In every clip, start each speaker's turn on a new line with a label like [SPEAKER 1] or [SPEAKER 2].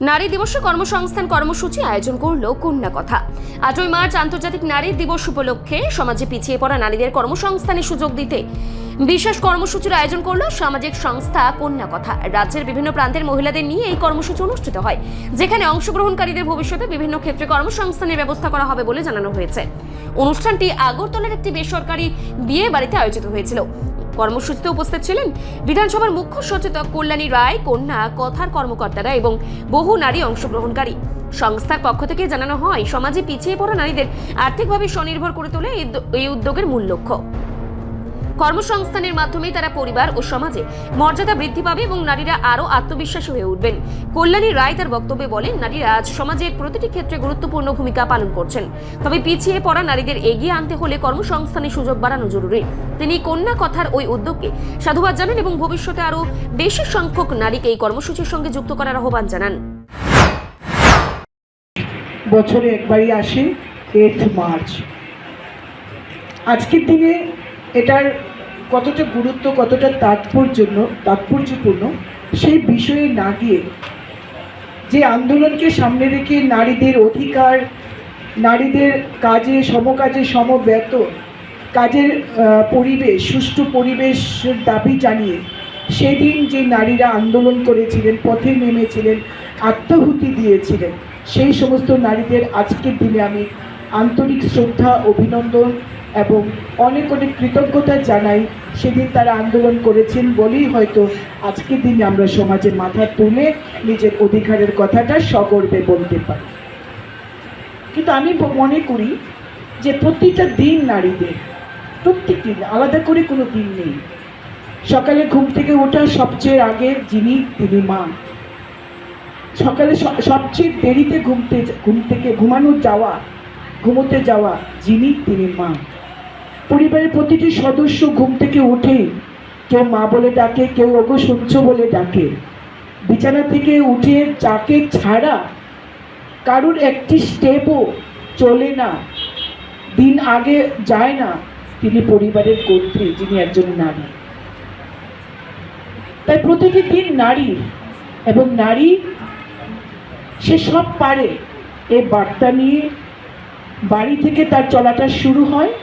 [SPEAKER 1] নারী দিবসে কর্মসংস্থান কর্মসূচি আয়োজন করল কন্যা কথা। 8ই মার্চ আন্তর্জাতিক নারী দিবস উপলক্ষে সমাজে পিছিয়ে পড়া নারীদের কর্মসংস্থানের সুযোগ দিতে বিশেষ কর্মসূচির আয়োজন করল সামাজিক সংস্থা কন্যা কথা। রাজ্যের বিভিন্ন প্রান্তের মহিলাদের নিয়ে এই কর্মসূচি অনুষ্ঠিত হয়, যেখানে অংশগ্রহণকারীদের ভবিষ্যতে বিভিন্ন ক্ষেত্রে কর্মসংস্থানের ব্যবস্থা করা হবে বলে জানানো হয়েছে। অনুষ্ঠানটি আগরতলার একটি বেসরকারি বিয়ে বাড়িতে আয়োজিত হয়েছিল। কর্মসূচিতে উপস্থিত ছিলেন বিধানসভার মুখ্য সচেতক কল্যাণী রায়, কন্যা কথার কর্মকর্তারা এবং বহু নারী অংশগ্রহণকারী। সংস্থার পক্ষ থেকে জানানো হয়, সমাজে পিছিয়ে পড়া নারীদের আর্থিকভাবে স্বনির্ভর করে তোলে এই উদ্যোগের মূল লক্ষ্য। কর্মসংস্থানের মাধ্যমে তারা পরিবার ও সমাজে মর্যাদা বৃদ্ধি পাবে এবং নারীরা আরও আত্মবিশ্বাসী হয়ে উঠবেন। কল্যাণী রায় তার বক্তব্যে বলেন, নারীরা আজ সমাজের প্রতিটি ক্ষেত্রে গুরুত্বপূর্ণ ভূমিকা পালন করছেন, তবে পিছিয়ে পড়া নারীদের এগিয়ে আনতে হলে কর্মসংস্থানের সুযোগ বাড়ানো জরুরি। তিনি কন্যা কথার ওই উদ্যোগকে সাধুবাদ জানান এবং ভবিষ্যতে আরও বেশি সংখ্যক নারীকে এই কর্মসূচির সঙ্গে যুক্ত করার আহ্বান জানান।
[SPEAKER 2] বছরে একবারই আসে 8 মার্চ। আজকের দিনে এটার কতটা গুরুত্ব, কতটা তাৎপর্যপূর্ণ সেই বিষয়ে না গিয়ে, যে আন্দোলনকে সামনে রেখে নারীদের অধিকার, নারীদের কাজে সমকাজে সমবেতন, কাজের পরিবেশ, সুষ্ঠু পরিবেশের দাবি জানিয়ে সেদিন যে নারীরা আন্দোলন করেছিলেন, পথে নেমেছিলেন, আত্মাহুতি দিয়েছিলেন, সেই সমস্ত নারীদের আজকের দিনে আমি আন্তরিক শ্রদ্ধা, অভিনন্দন এবং অনেক অনেক কৃতজ্ঞতা জানাই। সেদিন তারা আন্দোলন করেছেন বলেই হয়তো আজকের দিনে আমরা সমাজে মাথা তুলে নিজের অধিকারের কথাটা সগর্বে বলতে পারি। কিন্তু আমি মনে করি যে প্রতিটা দিন নারীদের, প্রত্যেক দিন আলাদা করে কোনো দিন নেই। সকালে ঘুম থেকে ওঠা সবচেয়ে আগে তিনি মা। সকালে সবচেয়ে দেরিতে ঘুমোতে যাওয়া তিনি মা। পরিবারের প্রতিটি সদস্য ঘুম থেকে উঠে কেউ মা বলে ডাকে, কেউ ওগো শুনছ বলে ডাকে। বিছানা থেকে উঠে যাকে ছাড়া কারুর একটি স্টেপও চলে না, দিন আগে যায় না, তিনি পরিবারের কর্ত্রী, যিনি একজন নারী। তাই প্রতিটি দিন নারী, এবং নারী সে সব পারে এই বার্তা নিয়ে বাড়ি থেকে তার চলাটা শুরু হয়।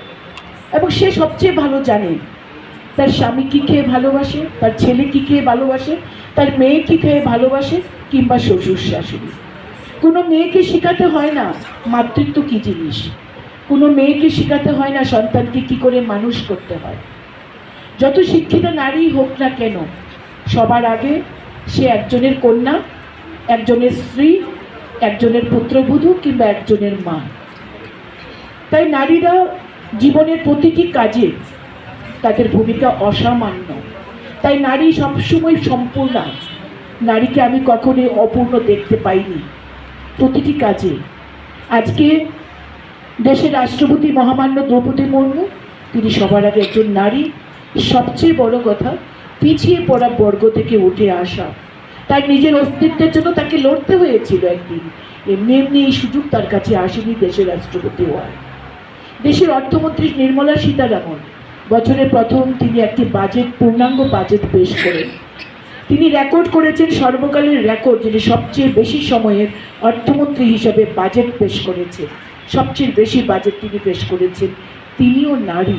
[SPEAKER 2] এবং সে সবচেয়ে ভালো জানে তার স্বামী কী খেয়ে ভালোবাসে, তার ছেলে কী খেয়ে ভালোবাসে, তার মেয়ে কী খেয়ে ভালোবাসে, কিংবা শ্বশুর শাশুড়ি। কোনো মেয়েকে শেখাতে হয় না মাতৃত্ব কী জিনিস, কোনো মেয়েকে শেখাতে হয় না সন্তানকে কী করে মানুষ করতে হয়। যত শিক্ষিত নারী হোক না কেন, সবার আগে সে একজনের কন্যা, একজনের স্ত্রী, একজনের পুত্রবধূ কিংবা একজনের মা। তাই নারীরা জীবনের প্রতিটি কাজে তাদের ভূমিকা অসামান্য। তাই নারী সবসময় সম্পূর্ণ। নারীকে আমি কখনোই অপূর্ণ দেখতে পাইনি প্রতিটি কাজে। আজকে দেশের রাষ্ট্রপতি মহামান্য দ্রৌপদী মুর্মু, তিনি সবার আগে একজন নারী। সবচেয়ে বড় কথা, পিছিয়ে পড়া বর্গ থেকে উঠে আসা। তার নিজের অস্তিত্বের জন্য তাকে লড়তে হয়েছিল একদিন। এমনি এই সুযোগ তার কাছে আসেনি দেশের রাষ্ট্রপতি হওয়ার। দেশের অর্থমন্ত্রী নির্মলা সীতারামন বছরের প্রথম তিনি একটি পূর্ণাঙ্গ বাজেট পেশ করেন। তিনি রেকর্ড করেছেন, সর্বকালের রেকর্ড, যিনি সবচেয়ে বেশি সময়ের অর্থমন্ত্রী হিসাবে বাজেট পেশ করেছেন। সবচেয়ে বেশি বাজেট তিনি পেশ করেছেন। তিনিও নারী।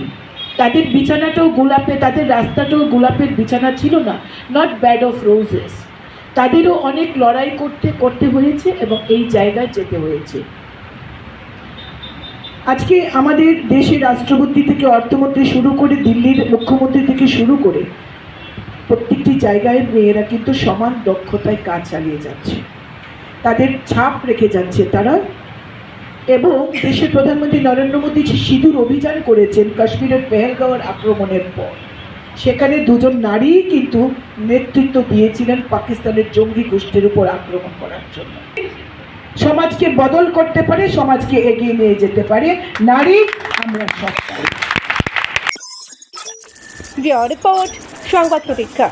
[SPEAKER 2] তাদের বিছানাটাও গোলাপে, তাদের রাস্তাটাও গোলাপের বিছানা ছিল না, নট ব্যাড অফ রোজেস। তাদেরও অনেক লড়াই করতে হয়েছে এবং এই জায়গায় যেতে হয়েছে। আজকে আমাদের দেশের রাষ্ট্রপতি থেকে অর্থমন্ত্রী শুরু করে, দিল্লির মুখ্যমন্ত্রী থেকে শুরু করে প্রত্যেকটি জায়গায় মেয়েরা কিন্তু সমান দক্ষতায় কাজ চালিয়ে যাচ্ছে, তাদের ছাপ রেখে যাচ্ছে তারা। এবং দেশের প্রধানমন্ত্রী নরেন্দ্র মোদী সিঁদুর অভিযান করেছেন কাশ্মীরের পেহেলগাঁওয়ের আক্রমণের পর। সেখানে দুজন নারী কিন্তু নেতৃত্ব দিয়েছিলেন পাকিস্তানের জঙ্গি গোষ্ঠীর উপর আক্রমণ করার জন্য। সমাজকে বদল করতে পারে, সমাজকে এগিয়ে নিয়ে যেতে পারে নারী। আমরা সব পারি।
[SPEAKER 3] রিপোর্ট সংবাদ প্রতীক্ষা।